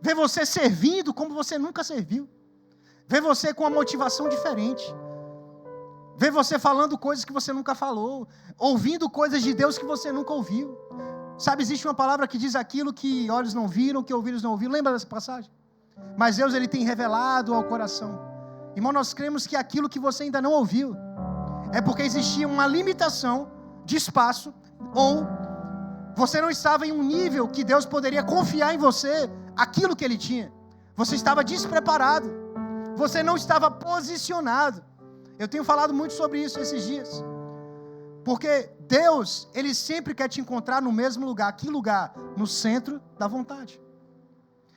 Ver você servindo como você nunca serviu. Ver você com uma motivação diferente. Ver você falando coisas que você nunca falou. Ouvindo coisas de Deus que você nunca ouviu. Sabe, existe uma palavra que diz aquilo que olhos não viram, que ouvidos não ouviram. Lembra dessa passagem? Mas Deus, Ele tem revelado ao coração. Irmão, nós cremos que aquilo que você ainda não ouviu é porque existia uma limitação de espaço ou você não estava em um nível que Deus poderia confiar em você aquilo que Ele tinha. Você estava despreparado. Você não estava posicionado. Eu tenho falado muito sobre isso esses dias. Porque Deus, Ele sempre quer te encontrar no mesmo lugar. Que lugar? No centro da vontade.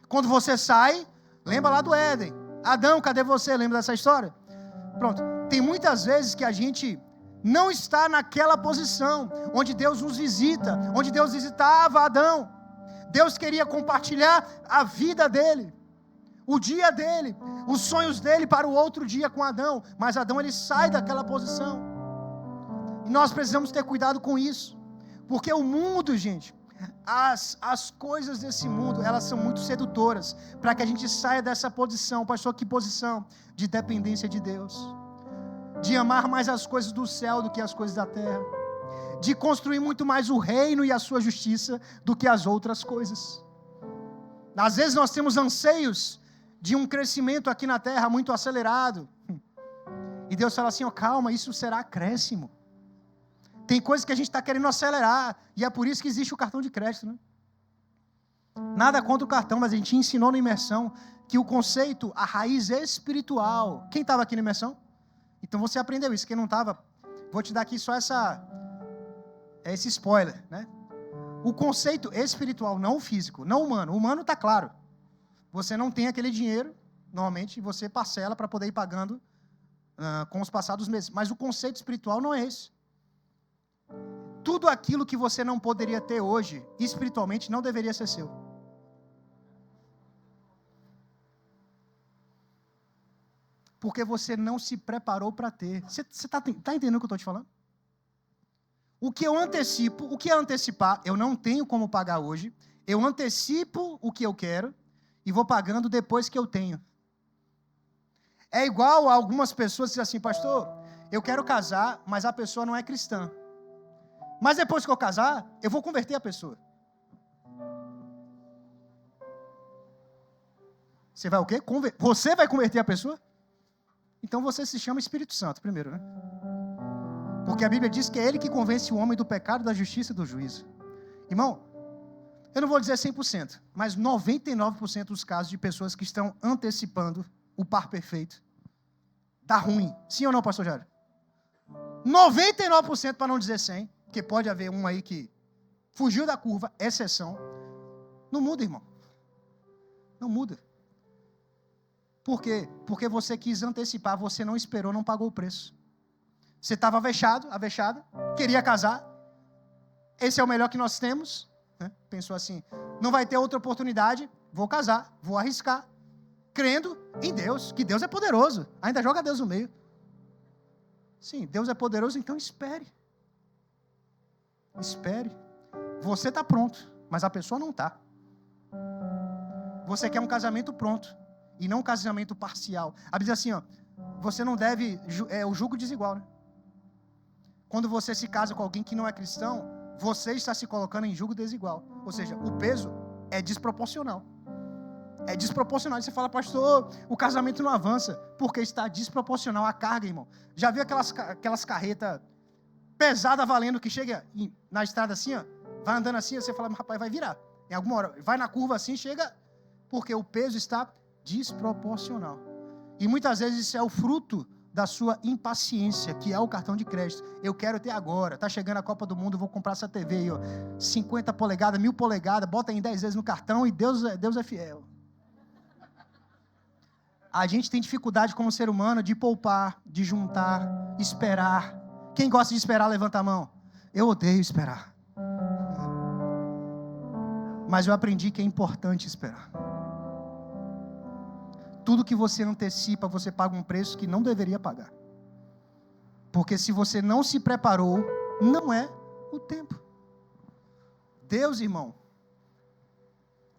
Quando você sai, lembra lá do Éden. Adão, cadê você? Lembra dessa história? Pronto. Tem muitas vezes que a gente não está naquela posição onde Deus nos visita, onde Deus visitava Adão. Deus queria compartilhar a vida dele, o dia dele, os sonhos dele para o outro dia com Adão, mas Adão ele sai daquela posição. E nós precisamos ter cuidado com isso, porque o mundo, gente, as coisas desse mundo, elas são muito sedutoras, para que a gente saia dessa posição. Pastor, que posição? De dependência de Deus, de amar mais as coisas do céu do que as coisas da terra, de construir muito mais o reino e a sua justiça do que as outras coisas. Às vezes nós temos anseios de um crescimento aqui na terra muito acelerado, e Deus fala assim, calma, isso será acréscimo. Tem coisas que a gente está querendo acelerar, e é por isso que existe o cartão de crédito, né? Nada contra o cartão, mas a gente ensinou na imersão que o conceito, a raiz espiritual. Quem estava aqui na imersão? Então você aprendeu isso. Quem não estava, vou te dar aqui só esse spoiler, né? O conceito espiritual, não o físico, não humano. O humano está claro. Você não tem aquele dinheiro, normalmente você parcela para poder ir pagando com os passados meses. Mas o conceito espiritual não é esse. Tudo aquilo que você não poderia ter hoje, espiritualmente, não deveria ser seu. Porque você não se preparou para ter. Você está entendendo o que eu estou te falando? O que eu antecipo, o que é antecipar? Eu não tenho como pagar hoje. Eu antecipo o que eu quero e vou pagando depois que eu tenho. É igual a algumas pessoas que dizem assim, pastor, eu quero casar, mas a pessoa não é cristã. Mas depois que eu casar, eu vou converter a pessoa. Você vai o quê? Você vai converter a pessoa? Então você se chama Espírito Santo primeiro, né? Porque a Bíblia diz que é Ele que convence o homem do pecado, da justiça e do juízo. Irmão, eu não vou dizer 100%, mas 99% dos casos de pessoas que estão antecipando o par perfeito, dá ruim. Sim ou não, pastor Jário? 99% para não dizer 100%, porque pode haver um aí que fugiu da curva, exceção. Não muda, irmão. Não muda. Por quê? Porque você quis antecipar, você não esperou, não pagou o preço. Você estava avexado, queria casar. Esse é o melhor que nós temos. Né? Pensou assim, não vai ter outra oportunidade, vou casar, vou arriscar. Crendo em Deus, que Deus é poderoso. Ainda joga Deus no meio. Sim, Deus é poderoso, então espere. Espere. Você está pronto, mas a pessoa não está. Você quer um casamento pronto e não um casamento parcial. A Bíblia diz assim, você não deve, o jugo desigual, né? Quando você se casa com alguém que não é cristão, você está se colocando em jugo desigual. Ou seja, o peso é desproporcional. É desproporcional. E você fala, pastor, o casamento não avança, porque está desproporcional a carga, irmão. Já viu aquelas carretas pesadas valendo que chega na estrada assim, vai andando assim, você fala, rapaz, vai virar. Em alguma hora, vai na curva assim, chega, porque o peso está desproporcional. E muitas vezes isso é o fruto da sua impaciência, que é o cartão de crédito. Eu quero ter agora. Está chegando a Copa do Mundo, vou comprar essa TV aí, 50 polegadas, 1000 polegadas, bota em 10 vezes no cartão e Deus é fiel. A gente tem dificuldade como ser humano de poupar, de juntar, esperar. Quem gosta de esperar, levanta a mão. Eu odeio esperar. Mas eu aprendi que é importante esperar. Tudo que você antecipa, você paga um preço que não deveria pagar. Porque se você não se preparou, não é o tempo. Deus, irmão,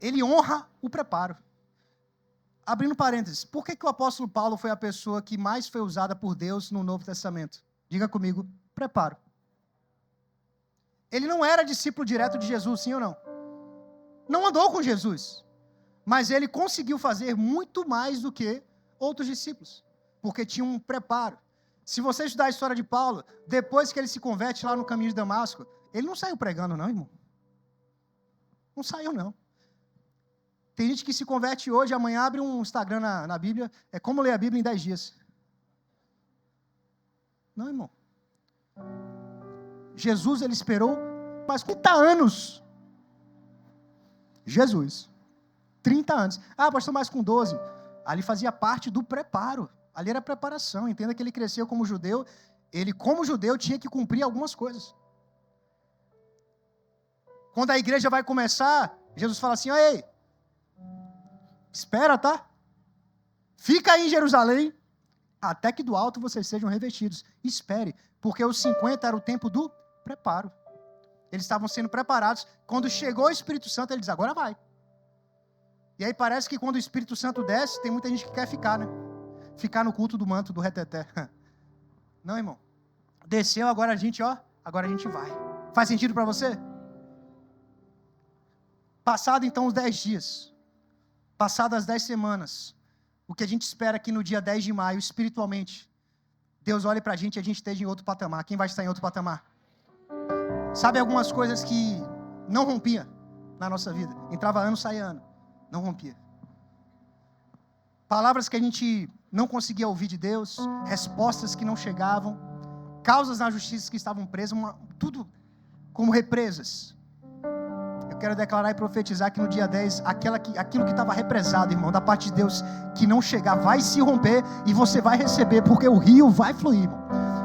Ele honra o preparo. Abrindo parênteses, por que o apóstolo Paulo foi a pessoa que mais foi usada por Deus no Novo Testamento? Diga comigo, preparo. Ele não era discípulo direto de Jesus, sim ou não? Não andou com Jesus. Mas ele conseguiu fazer muito mais do que outros discípulos, porque tinha um preparo. Se você estudar a história de Paulo, depois que ele se converte lá no caminho de Damasco, ele não saiu pregando não, irmão. Não saiu não. Tem gente que se converte hoje, amanhã abre um Instagram na Bíblia, é como ler a Bíblia em 10 dias. Não, irmão. Jesus, ele esperou mais 30 anos. Jesus. 30 anos. Ah, pastor, mais com 12. Ali fazia parte do preparo. Ali era preparação. Entenda que ele cresceu como judeu ele, como judeu, tinha que cumprir algumas coisas. Quando a igreja vai começar, Jesus fala assim: ei, espera, tá? Fica aí em Jerusalém, até que do alto vocês sejam revestidos. Espere, porque os 50 era o tempo do preparo. Eles estavam sendo preparados. Quando chegou o Espírito Santo, ele diz: agora vai. E aí parece que quando o Espírito Santo desce, tem muita gente que quer ficar, né? Ficar no culto do manto, do reteté. Não, irmão. Desceu, agora a gente vai. Faz sentido para você? Passado então os 10 dias, passadas as 10 semanas, o que a gente espera que no dia 10 de maio, espiritualmente, Deus olhe para a gente e a gente esteja em outro patamar. Quem vai estar em outro patamar? Sabe algumas coisas que não rompia na nossa vida? Entrava ano, saía ano. Não rompia. Palavras que a gente não conseguia ouvir de Deus, respostas que não chegavam, causas na justiça que estavam presas, tudo como represas. Eu quero declarar e profetizar que no dia 10, aquilo que estava represado, irmão, da parte de Deus, que não chegar, vai se romper e você vai receber, porque o rio vai fluir, irmão.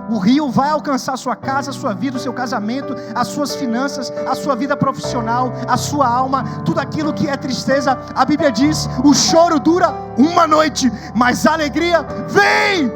O rio vai alcançar a sua casa, a sua vida, o seu casamento, as suas finanças, a sua vida profissional, a sua alma, tudo aquilo que é tristeza. A Bíblia diz: o choro dura uma noite, mas a alegria vem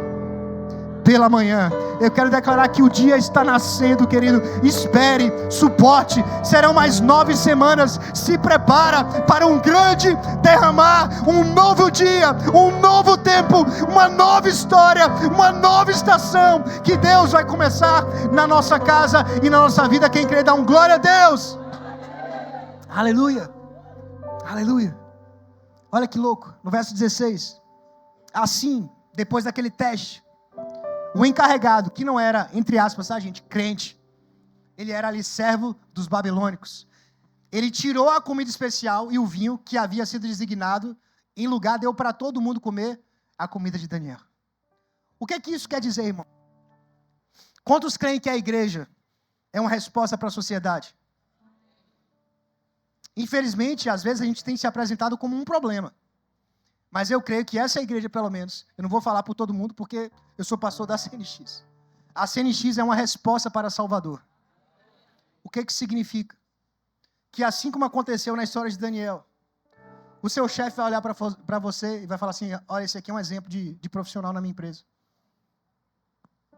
pela manhã. Eu quero declarar que o dia está nascendo, querido. Espere, suporte. Serão mais 9 semanas. Se prepara para um grande derramar, um novo dia, um novo tempo, uma nova história, uma nova estação que Deus vai começar na nossa casa e na nossa vida. Quem crê, dá um glória a Deus. Aleluia. Aleluia. Olha que louco. No verso 16. Assim, depois daquele teste, o encarregado, que não era, entre aspas, tá, gente, crente, ele era ali servo dos babilônicos. Ele tirou a comida especial e o vinho que havia sido designado, em lugar deu para todo mundo comer a comida de Daniel. O que é que isso quer dizer, irmão? Quantos creem que a igreja é uma resposta para a sociedade? Infelizmente, às vezes a gente tem se apresentado como um problema. Mas eu creio que essa igreja, pelo menos, eu não vou falar por todo mundo, porque eu sou pastor da CNX. A CNX é uma resposta para Salvador. O que significa? Que assim como aconteceu na história de Daniel, o seu chefe vai olhar para você e vai falar assim: olha, esse aqui é um exemplo de profissional na minha empresa.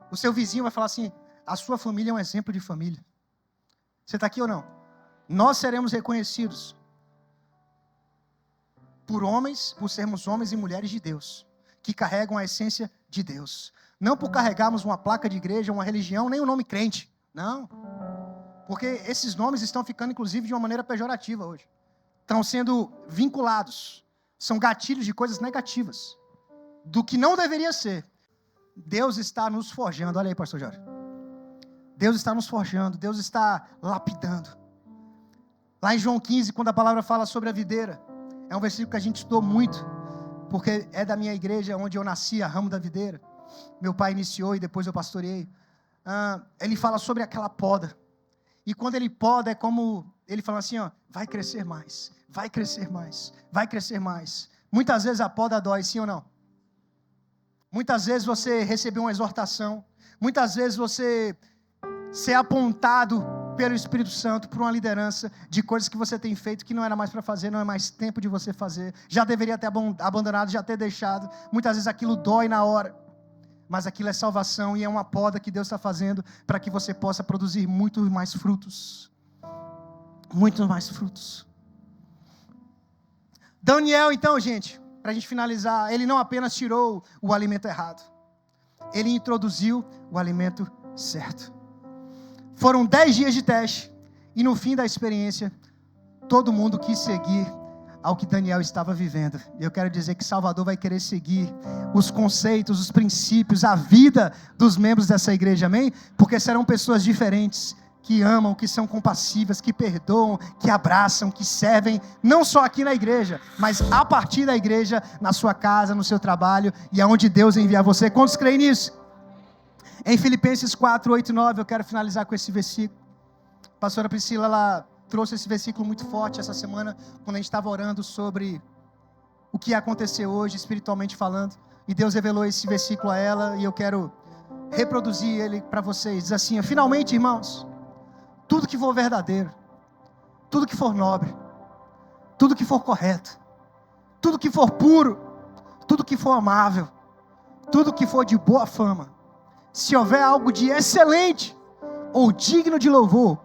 O seu vizinho vai falar assim: a sua família é um exemplo de família. Você está aqui ou não? Nós seremos reconhecidos por homens, por sermos homens e mulheres de Deus, que carregam a essência de Deus. Não por carregarmos uma placa de igreja, uma religião, nem o nome crente. Não. Porque esses nomes estão ficando, inclusive, de uma maneira pejorativa hoje. Estão sendo vinculados. São gatilhos de coisas negativas. Do que não deveria ser. Deus está nos forjando. Olha aí, pastor Jorge. Deus está nos forjando. Deus está lapidando. Lá em João 15, quando a palavra fala sobre a videira, é um versículo que a gente estudou muito, porque é da minha igreja, onde eu nasci, a ramo da videira. Meu pai iniciou e depois eu pastoreei. Ele fala sobre aquela poda. E quando ele poda, é como ele fala assim: ó, vai crescer mais, vai crescer mais, vai crescer mais. Muitas vezes a poda dói, sim ou não? Muitas vezes você recebeu uma exortação. Muitas vezes você ser apontado pelo Espírito Santo, por uma liderança de coisas que você tem feito que não era mais para fazer, não é mais tempo de você fazer, já deveria ter abandonado, já ter deixado. Muitas vezes aquilo dói na hora, mas aquilo é salvação e é uma poda que Deus está fazendo para que você possa produzir muito mais frutos. Muito mais frutos. Daniel, então, gente, para a gente finalizar, ele não apenas tirou o alimento errado, ele introduziu o alimento certo. Foram 10 dias de teste, e no fim da experiência, todo mundo quis seguir ao que Daniel estava vivendo. E eu quero dizer que Salvador vai querer seguir os conceitos, os princípios, a vida dos membros dessa igreja, amém? Porque serão pessoas diferentes, que amam, que são compassivas, que perdoam, que abraçam, que servem, não só aqui na igreja, mas a partir da igreja, na sua casa, no seu trabalho, e aonde Deus enviar você. Quantos creem nisso? Em Filipenses 4, 8 e 9, eu quero finalizar com esse versículo. A pastora Priscila, ela trouxe esse versículo muito forte essa semana, quando a gente estava orando sobre o que ia acontecer hoje, espiritualmente falando. E Deus revelou esse versículo a ela, e eu quero reproduzir ele para vocês. Diz assim: finalmente, irmãos, tudo que for verdadeiro, tudo que for nobre, tudo que for correto, tudo que for puro, tudo que for amável, tudo que for de boa fama, se houver algo de excelente ou digno de louvor,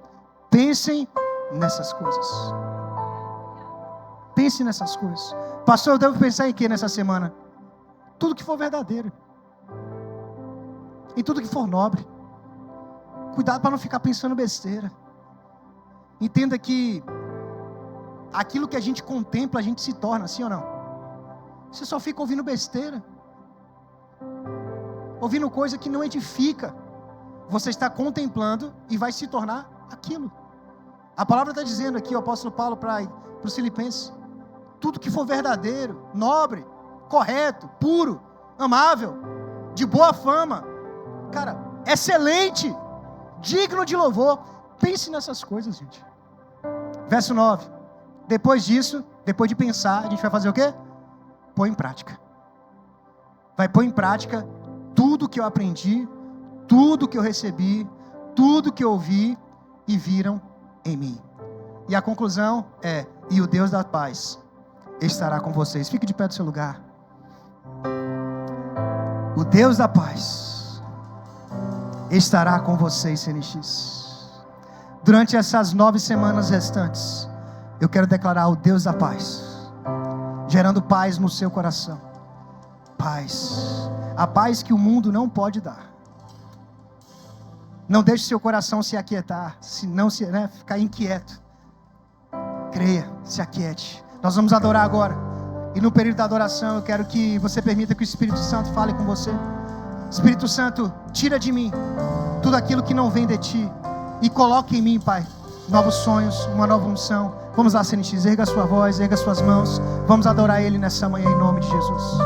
pensem nessas coisas. Pense nessas coisas. Pastor, eu devo pensar em quê nessa semana? Tudo que for verdadeiro, em tudo que for nobre. Cuidado para não ficar pensando besteira. Entenda que aquilo que a gente contempla, a gente se torna, sim ou não? Você só fica ouvindo besteira, ouvindo coisa que não edifica. Você está contemplando e vai se tornar aquilo. A palavra está dizendo aqui, o apóstolo Paulo para os Filipenses: tudo que for verdadeiro, nobre, correto, puro, amável, de boa fama, cara, excelente, digno de louvor. Pense nessas coisas, gente. Verso 9. Depois disso, depois de pensar, a gente vai fazer o quê? Pôr em prática. Vai pôr em prática tudo que eu aprendi, tudo que eu recebi, tudo que eu ouvi e viram em mim. E a conclusão é: e o Deus da paz estará com vocês. Fique de pé do seu lugar. O Deus da paz estará com vocês, CNX. Durante essas 9 semanas restantes, eu quero declarar o Deus da paz, gerando paz no seu coração. Paz. A paz que o mundo não pode dar. Não deixe seu coração se aquietar, ficar inquieto. Creia, se aquiete. Nós vamos adorar agora. E no período da adoração eu quero que você permita que o Espírito Santo fale com você. Espírito Santo, tira de mim tudo aquilo que não vem de ti e coloque em mim, Pai, novos sonhos, uma nova unção. Vamos lá, CNX, erga a sua voz, erga as suas mãos. Vamos adorar Ele nessa manhã em nome de Jesus.